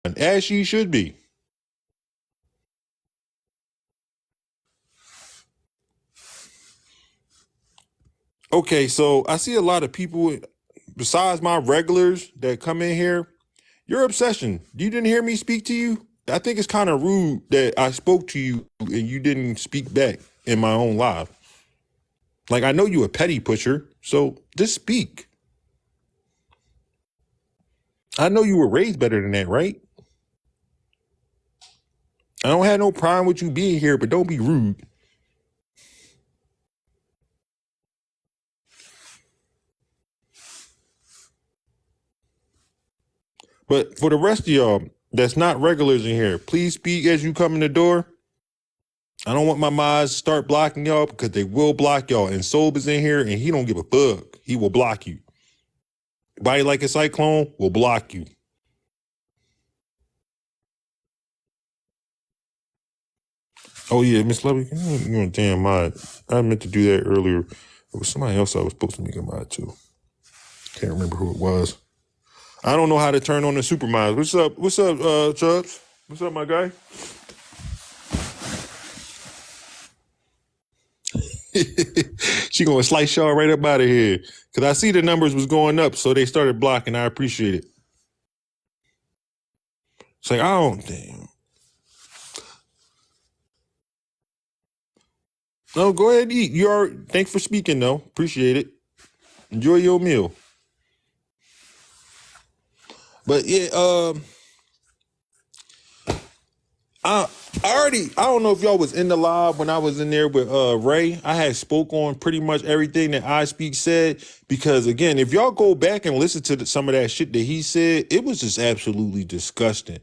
as she should be. Okay, so I see a lot of people besides my regulars that come in here. Your obsession. You didn't hear me speak to you? I think it's kind of rude that I spoke to you and you didn't speak back in my own live. Like, I know you a petty pusher, so just speak. I know you were raised better than that, right? I don't have no problem with you being here, but don't be rude. But for the rest of y'all that's not regulars in here, please speak as you come in the door. I don't want my mods to start blocking y'all because they will block y'all. And Sob is in here and he don't give a fuck. He will block you. Body like a cyclone will block you. Oh yeah, Miss Levy, you're a damn mod. I meant to do that earlier. It was somebody else I was supposed to make a mod too. Can't remember who it was. I don't know how to turn on the super mods. What's up? What's up, Chubbs? What's up, my guy? She gonna slice y'all right up out of here. Cause I see the numbers was going up, so they started blocking. I appreciate it. It's like, I don't damn. No, go ahead and eat. You are thanks for speaking though. Appreciate it. Enjoy your meal. But yeah, I don't know if y'all was in the live when I was in there with Ray. I had spoke on pretty much everything that I Speak said, because again, if y'all go back and listen to some of that shit that he said, it was just absolutely disgusting.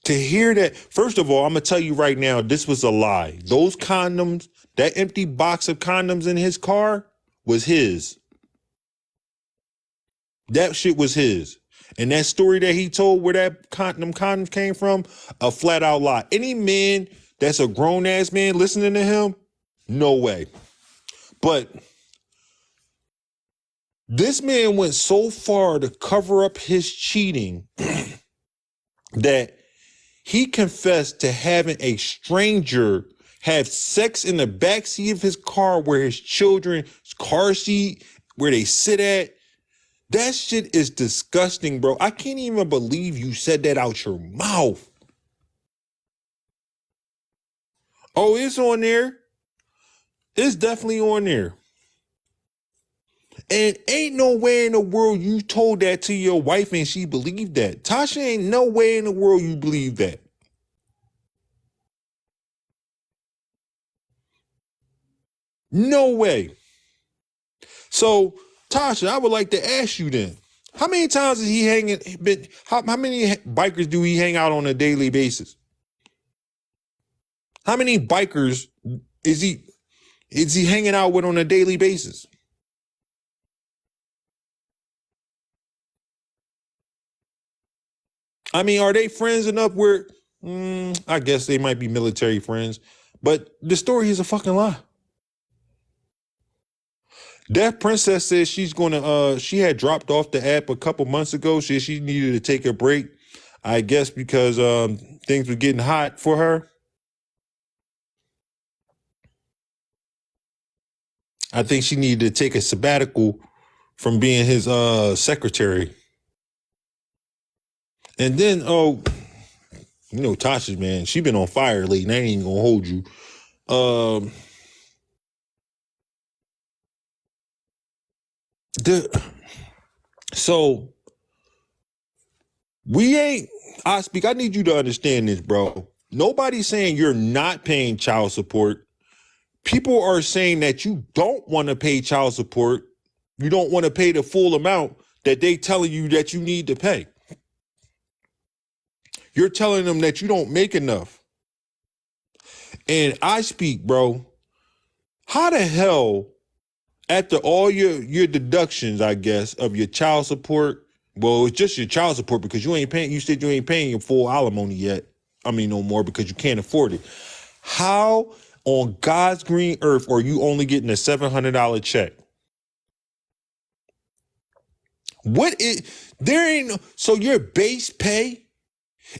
To hear that, first of all, I'm gonna tell you right now, this was a lie. Those condoms, that empty box of condoms in his car was his. That shit was his. And that story that he told where that them condoms came from, a flat out lie. Any man that's a grown ass man listening to him, no way. But this man went so far to cover up his cheating that he confessed to having a stranger have sex in the backseat of his car where his children's car seat, where they sit at. That shit is disgusting, bro. I can't even believe you said that out your mouth. Oh, it's on there. It's definitely on there. And ain't no way in the world you told that to your wife and she believed that. Tasha, ain't no way in the world you believe that. No way. So, Tasha, I would like to ask you then, how many times is he hanging? How many bikers do he hang out on a daily basis? How many bikers is he hanging out with on a daily basis? I mean, are they friends enough where I guess they might be military friends, but the story is a fucking lie. That princess says she's gonna she had dropped off the app a couple months ago. She needed to take a break. I guess because things were getting hot for her. I think she needed to take a sabbatical from being his secretary. And then you know, Tasha, man, she been on fire lately. I ain't even gonna hold you. Um so we ain't I Speak, I need you to understand this, bro. Nobody's saying you're not paying child support. People are saying that you don't want to pay child support. You don't want to pay the full amount that they telling you that you need to pay. You're telling them that you don't make enough. And I Speak, bro, how the hell, after all your deductions, I guess, of your child support, well, it's just your child support because you said you ain't paying your full alimony yet. I mean, no more because you can't afford it. How on God's green earth are you only getting a $700 check? There ain't so your base pay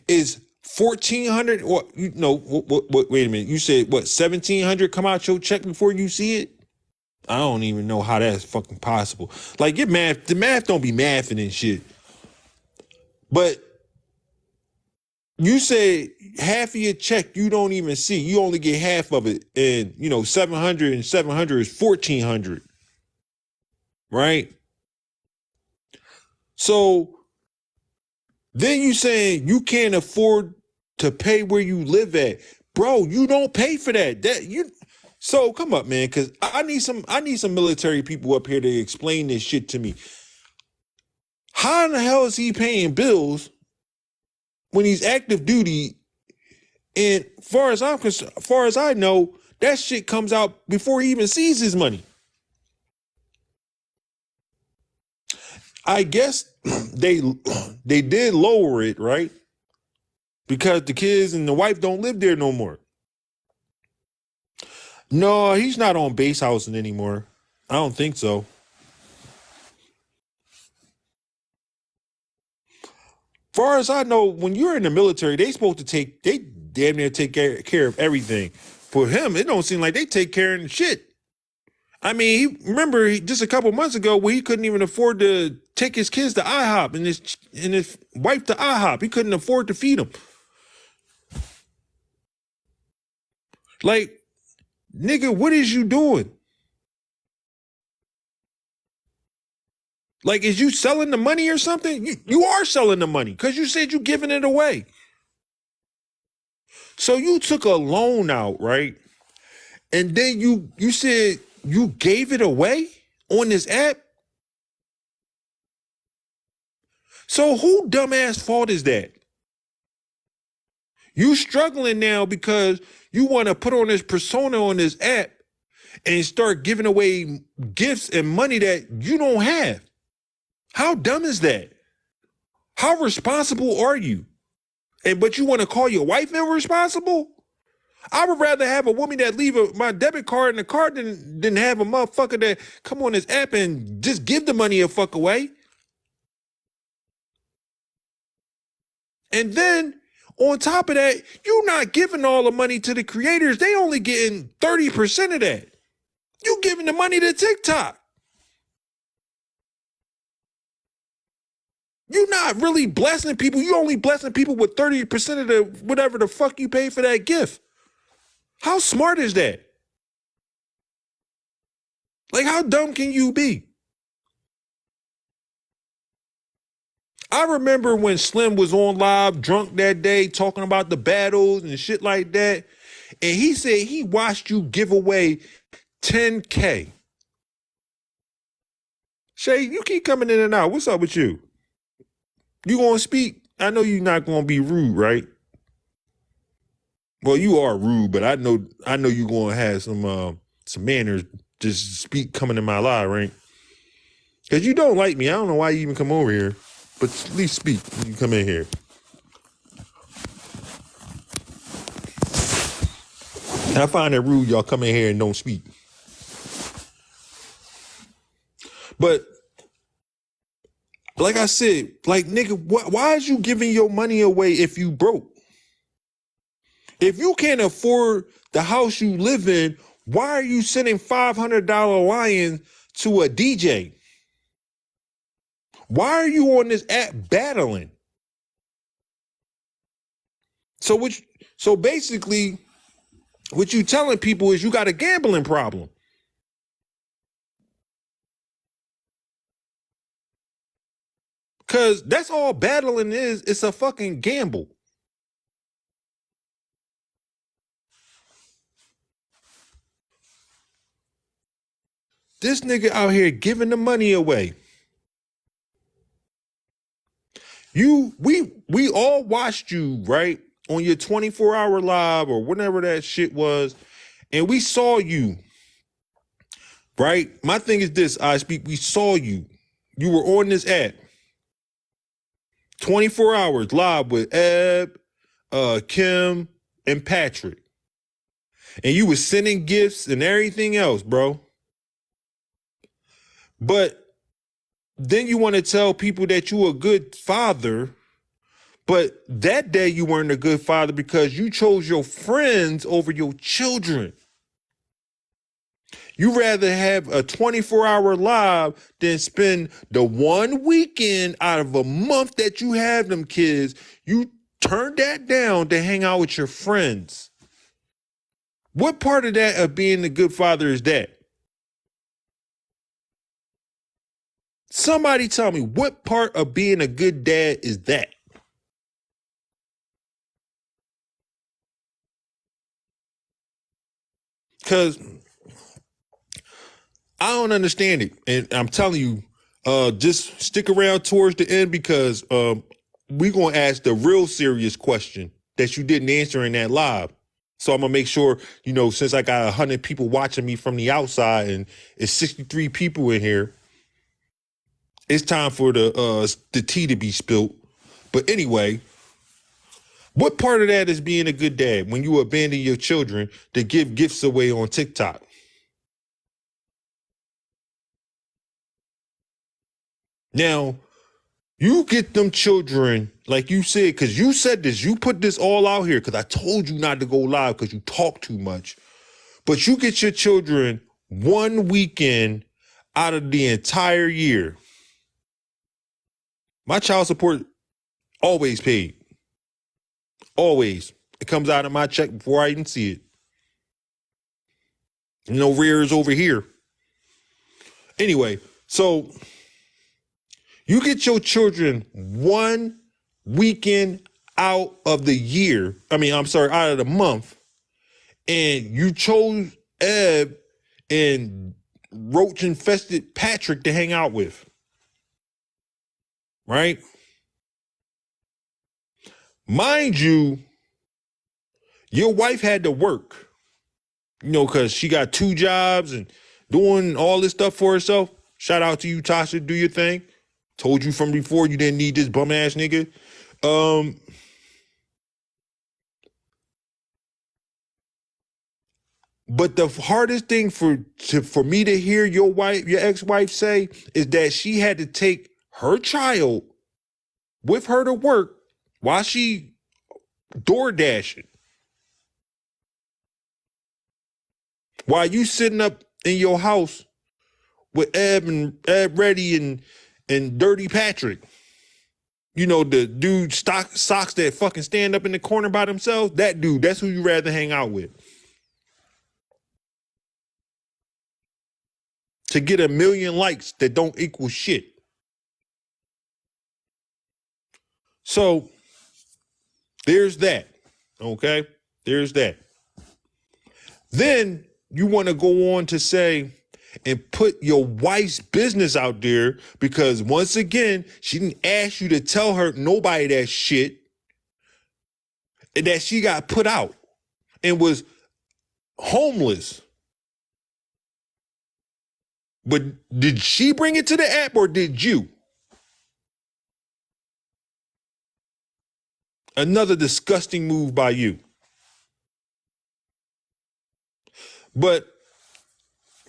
is 1,400 or wait a minute. You said what, 1,700 come out your check before you see it? I don't even know how that's fucking possible. Like, the math don't be mathing and shit. But you say half of your check you don't even see. You only get half of it. And, 700 and 700 is 1,400. Right? So then you saying you can't afford to pay where you live at. Bro, you don't pay for that. So come up, man, because I need some military people up here to explain this shit to me. How in the hell is he paying bills when he's active duty? And far as I know, that shit comes out before he even sees his money. I guess they did lower it, right? Because the kids and the wife don't live there no more. No, he's not on base housing anymore. I don't think so. Far as I know, when you're in the military, they damn near take care of everything. For him, it don't seem like they take care of shit. I mean, remember just a couple months ago where he couldn't even afford to take his kids to IHOP and his wife to IHOP. He couldn't afford to feed them. Like, nigga, what is you doing? Like, is you selling the money or something? You are selling the money because you said you giving it away. So you took a loan out, right? And then you said you gave it away on this app? So who dumbass fault is that? You struggling now because you want to put on this persona on this app and start giving away gifts and money that you don't have. How dumb is that? How responsible are you? But you want to call your wife irresponsible? I would rather have a woman that leave my debit card in the car than have a motherfucker that come on this app and just give the money a fuck away. And then on top of that, you're not giving all the money to the creators. They only getting 30% of that. You giving the money to TikTok. You're not really blessing people. You only blessing people with 30% of the whatever the fuck you pay for that gift. How smart is that? Like, how dumb can you be? I remember when Slim was on live drunk that day talking about the battles and shit like that. And he said he watched you give away 10K. Shay, you keep coming in and out. What's up with you? You gonna speak? I know you're not gonna be rude, right? Well, you are rude, but I know you're gonna have some manners. Just speak coming in my live, right? Because you don't like me. I don't know why you even come over here. But at least speak when you come in here. I find it rude y'all come in here and don't speak. But like I said, like, nigga, why is you giving your money away if you broke? If you can't afford the house you live in, why are you sending $500 lions to a DJ? Why are you on this app battling? So basically, what you telling people is you got a gambling problem. Because that's all battling is. It's a fucking gamble. This nigga out here giving the money away. We all watched you, right? On your 24-hour live or whatever that shit was. And we saw you. Right? My thing is this, we saw you. You were on this app. 24 hours live with Eb, Kim, and Patrick. And you was sending gifts and everything else, bro. But then you want to tell people that you a good father, But that day you weren't a good father because you chose your friends over your children. You rather have a 24-hour live than spend the one weekend out of a month that you have them kids. You turn that down to hang out with your friends. What part of that of being a good father is that? Somebody tell me, what part of being a good dad is that? Because I don't understand it. And I'm telling you, just stick around towards the end because we're going to ask the real serious question that you didn't answer in that live. So I'm going to make sure, since I got 100 people watching me from the outside and it's 63 people in here, it's time for the tea to be spilled. But anyway, what part of that is being a good dad when you abandon your children to give gifts away on TikTok? Now, you get them children, like you said, because you said this, you put this all out here because I told you not to go live because you talk too much. But you get your children one weekend out of the entire year. My child support always paid. Always. It comes out of my check before I even see it. No rears over here. Anyway, so you get your children one weekend out of the year. Out of the month. And you chose Eb and roach infested Patrick to hang out with. Right? Mind you, your wife had to work, because she got 2 jobs and doing all this stuff for herself. Shout out to you, Tasha. Do your thing. Told you from before you didn't need this bum ass nigga. But the hardest thing for me to hear your ex-wife say is that she had to take her child with her to work while she door dashing. While you sitting up in your house with Eb Ready and Dirty Patrick. The dude socks that fucking stand up in the corner by themselves. That dude, that's who you rather hang out with. To get 1 million likes that don't equal shit. So there's that. Okay? There's that. Then you want to go on to say and put your wife's business out there because once again, she didn't ask you to tell her nobody that shit and that she got put out and was homeless. But did she bring it to the app or did you? Another disgusting move by you. But,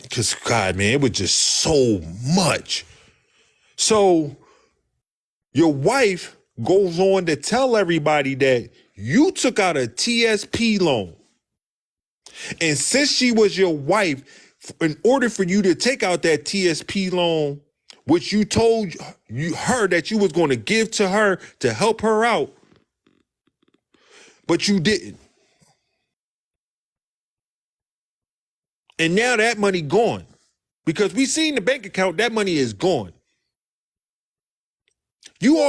because God, man, it was just so much. So your wife goes on to tell everybody that you took out a TSP loan. And since she was your wife, in order for you to take out that TSP loan, which you told her that you was going to give to her to help her out, but you didn't. And now that money gone. Because we seen the bank account, that money is gone. You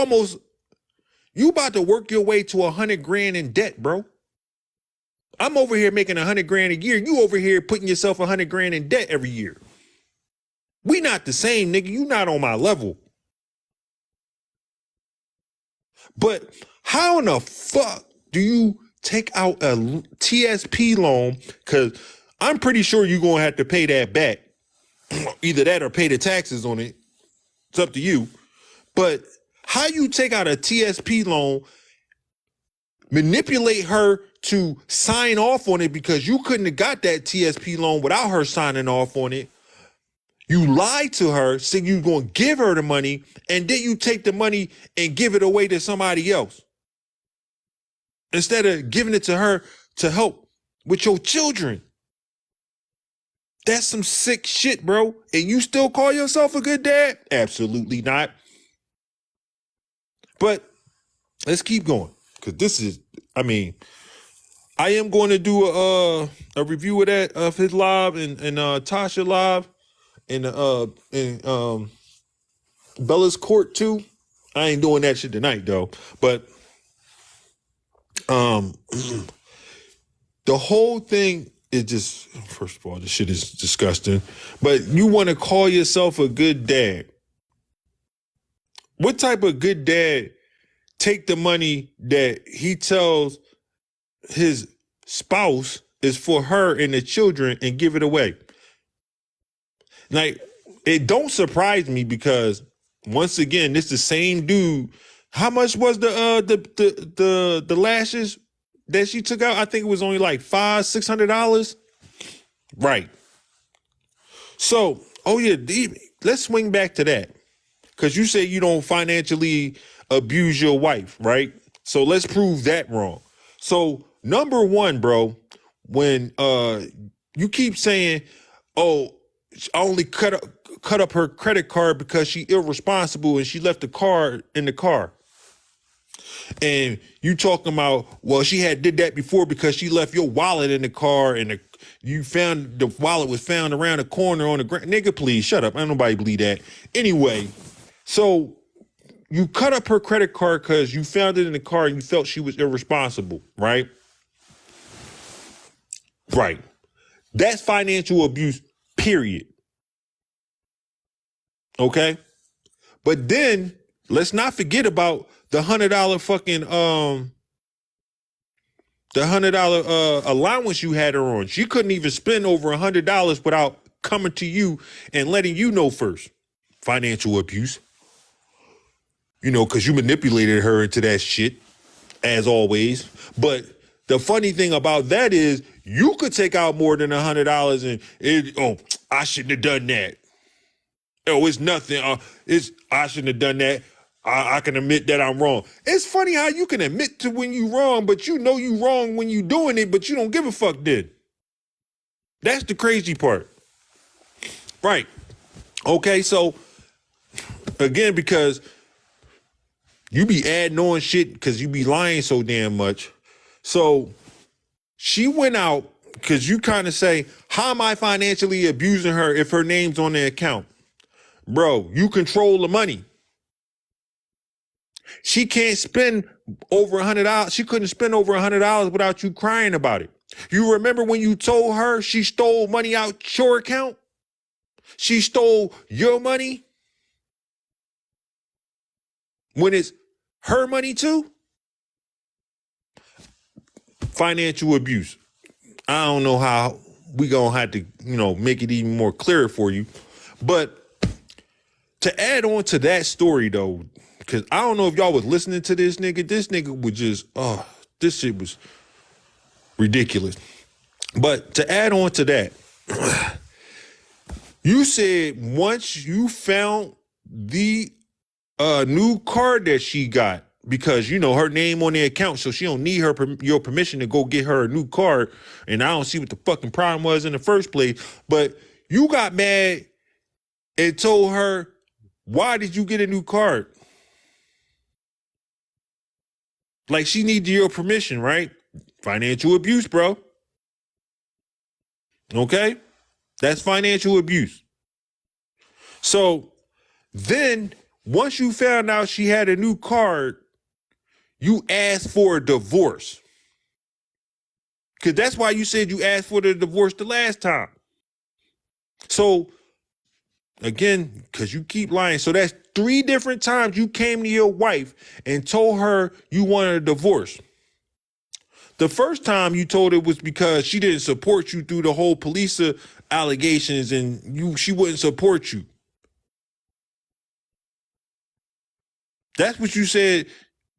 about to work your way to $100,000 in debt, bro. I'm over here making $100,000 a year. You over here putting yourself $100,000 in debt every year. We not the same, nigga. You not on my level. But how in the fuck do you take out a TSP loan? Because I'm pretty sure you're going to have to pay that back. Either that or pay the taxes on it. It's up to you. But how you take out a TSP loan, manipulate her to sign off on it because you couldn't have got that TSP loan without her signing off on it. You lied to her, saying you're going to give her the money, and then you take the money and give it away to somebody else. instead of giving it to her to help with your children. That's some sick shit, bro. And you still call yourself a good dad? Absolutely not. But let's keep going. Because this is, I mean, I am going to do a review of that, of his live and Tasha live and Bella's court too. I ain't doing that shit tonight though. But the whole thing is just, first of all, this shit is disgusting. But you want to call yourself a good dad. What type of good dad take the money that he tells his spouse is for her and the children and give it away? Like, it don't surprise me because once again, this the same dude. How much was the lashes that she took out? I think it was only like $500-$600. Right. So, oh yeah, let's swing back to that. Because you say you don't financially abuse your wife, right? So let's prove that wrong. So number one, bro, when you keep saying, oh, I only cut up her credit card because she irresponsible and she left the card in the car. And you talking about, well, she had did that before because she left your wallet in the car and you found the wallet was found around the corner on the ground. Nigga, please shut up. Ain't nobody believe that. Anyway, so you cut up her credit card because you found it in the car and you felt she was irresponsible, right? Right. That's financial abuse, period. Okay? But then let's not forget about the $100 fucking the $100 allowance you had her on. She couldn't even spend over $100 without coming to you and letting you know first. Financial abuse. You know, because you manipulated her into that shit, as always. But the funny thing about that is you could take out more than $100 and I shouldn't have done that. Oh, it's nothing. I shouldn't have done that. I can admit that I'm wrong. It's funny how you can admit to when you wrong, but you know you wrong when you doing it, but you don't give a fuck then. That's the crazy part. Right. Okay, so again, because you be adding on shit because you be lying so damn much. So she went out because you kind of say, how am I financially abusing her if her name's on the account? Bro, you control the money. She can't spend over $100. She couldn't spend over $100 without you crying about it. You remember when you told her she stole money out your account? She stole your money when it's her money too? Financial abuse. I don't know how we gonna have to, make it even more clear for you. But to add on to that story though, because I don't know if y'all was listening to this nigga. This nigga was just, this shit was ridiculous. But to add on to that, you said once you found the new card that she got, because her name on the account, so she don't need your permission to go get her a new card. And I don't see what the fucking problem was in the first place. But you got mad and told her, why did you get a new card? Like she needed your permission, right? Financial abuse, bro. Okay? That's financial abuse. So then once you found out she had a new card, you asked for a divorce. Because that's why you said you asked for the divorce the last time. So again, because you keep lying. So that's 3 different times you came to your wife and told her you wanted a divorce. The first time you told it was because she didn't support you through the whole police allegations and she wouldn't support you. That's what you said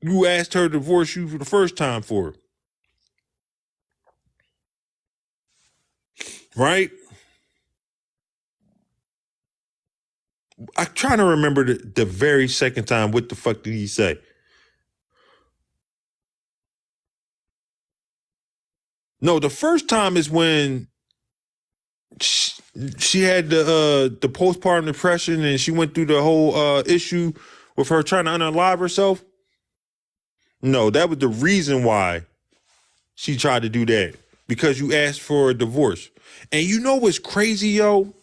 you asked her to divorce you for the first time for. Right? I'm trying to remember the very second time. What the fuck did he say? No, the first time is when she had the postpartum depression and she went through the whole issue with her trying to unalive herself. No, that was the reason why she tried to do that, because you asked for a divorce. And you know what's crazy, yo?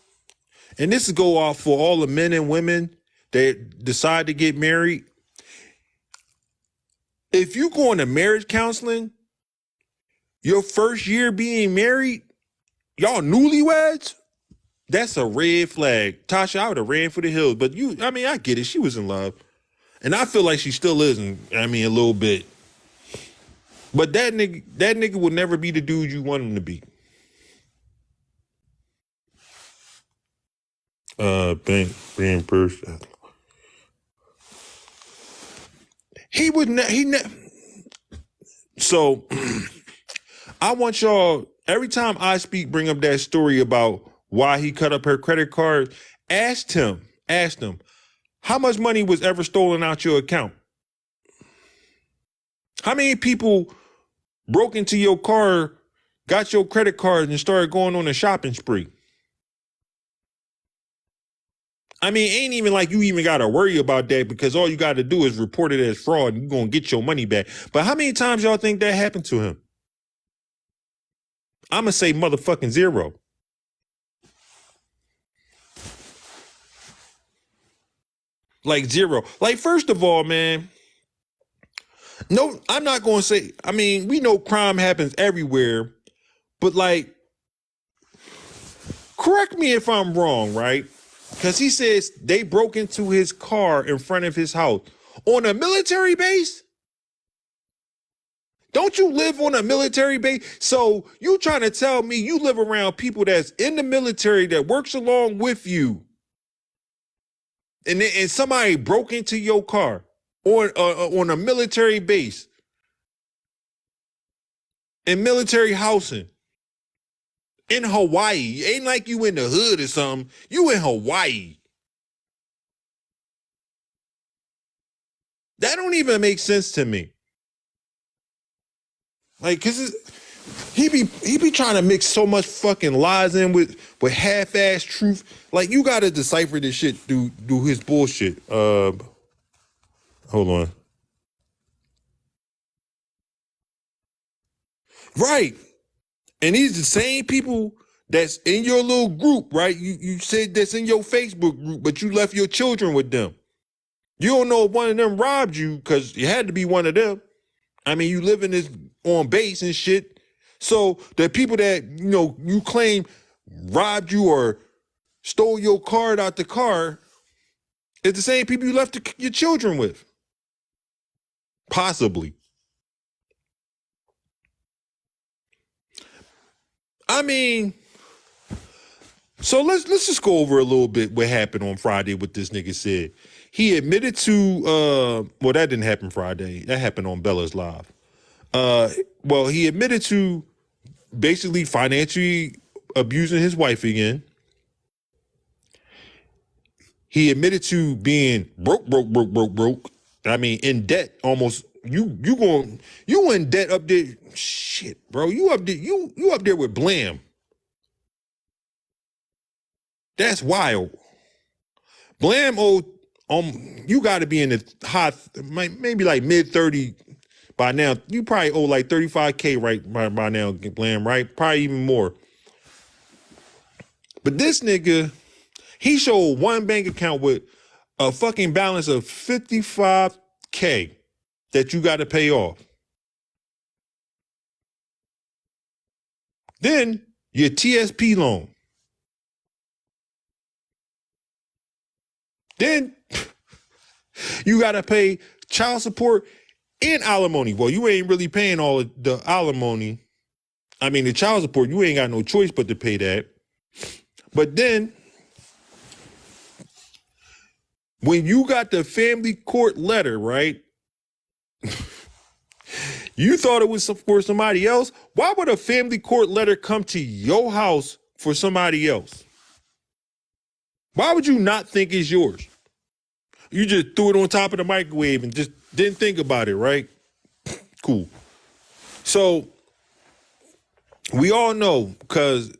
And this is go off for all the men and women that decide to get married. If you go into marriage counseling, your first year being married, y'all newlyweds, that's a red flag. Tasha, I would have ran for the hills. But I get it. She was in love. And I feel like she still is, a little bit. But that nigga will never be the dude you want him to be. Being first. He would So I want y'all, every time I speak, bring up that story about why he cut up her credit card. Ask him, how much money was ever stolen out your account? How many people broke into your car, got your credit card, and started going on a shopping spree? Ain't even like you even got to worry about that, because all you got to do is report it as fraud and you're going to get your money back. But how many times y'all think that happened to him? I'm going to say motherfucking zero. Like zero. Like, first of all, man, no, I'm not going to say, we know crime happens everywhere, but like, correct me if I'm wrong, right? Because he says they broke into his car in front of his house on a military base. Don't you live on a military base? So you trying to tell me you live around people that's in the military that works along with you, and somebody broke into your car on a military base in military housing in Hawaii? Ain't like you in the hood or something. You in Hawaii. That don't even make sense to me. Like, cause he be trying to mix so much fucking lies in with half-ass truth. Like, you gotta decipher this shit through his bullshit. Hold on. Right. And these the same people that's in your little group, right? You said that's in your Facebook group, but you left your children with them. You don't know if one of them robbed you, because it had to be one of them. You live in this on base and shit. So the people that, you claim robbed you or stole your card out the car is the same people you left your children with. Possibly. So let's just go over a little bit what happened on Friday, what this nigga said. He admitted to, well, that didn't happen Friday. That happened on Bella's Live. Well, he admitted to basically financially abusing his wife again. He admitted to being broke. In debt almost. You in debt up there. Shit, bro. You up there, you up there with Blam. That's wild. Blam you gotta be in the high, maybe like mid-30 by now. You probably owe like $35K by now, Blam, right? Probably even more. But this nigga, he showed one bank account with a fucking balance of $55K that you got to pay off. Then your TSP loan. Then you got to pay child support and alimony. Well, you ain't really paying all of the alimony. The child support, you ain't got no choice but to pay that. But then, when you got the family court letter, right? You thought it was for somebody else. Why would a family court letter come to your house for somebody else? Why would you not think it's yours? You just threw it on top of the microwave and just didn't think about it, right? Cool. So we all know because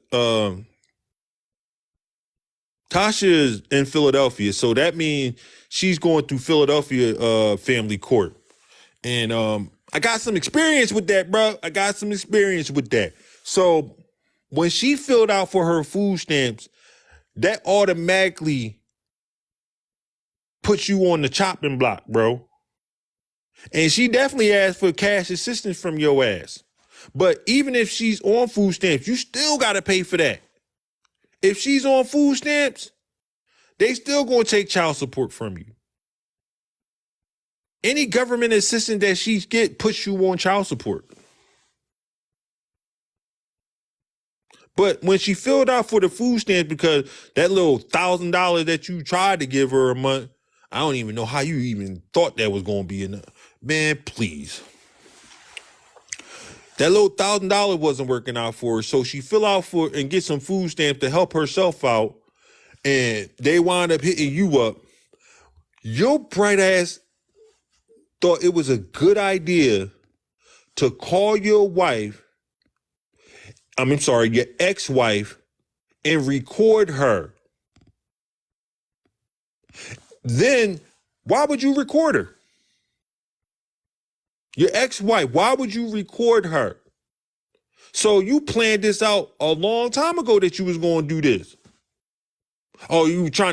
Tasha is in Philadelphia, so that means she's going through Philadelphia family court. And I got some experience with that, bro. I got some experience with that. So when she filled out for her food stamps, that automatically puts you on the chopping block, bro. And she definitely asked for cash assistance from your ass. But even if she's on food stamps, you still got to pay for that. If she's on food stamps, they still going to take child support from you. Any government assistance that she get puts you on child support. But when she filled out for the food stamps, because that little $1,000 that you tried to give her a month, I don't even know how you even thought that was going to be enough. Man, please. That little $1,000 wasn't working out for her. So she fill out for and get some food stamps to help herself out. And they wind up hitting you up. Your bright ass thought it was a good idea to call your wife, your ex-wife, and record her. Then why would you record her? Your ex-wife, why would you record her? So you planned this out a long time ago that you was going to do this. Oh, you trying to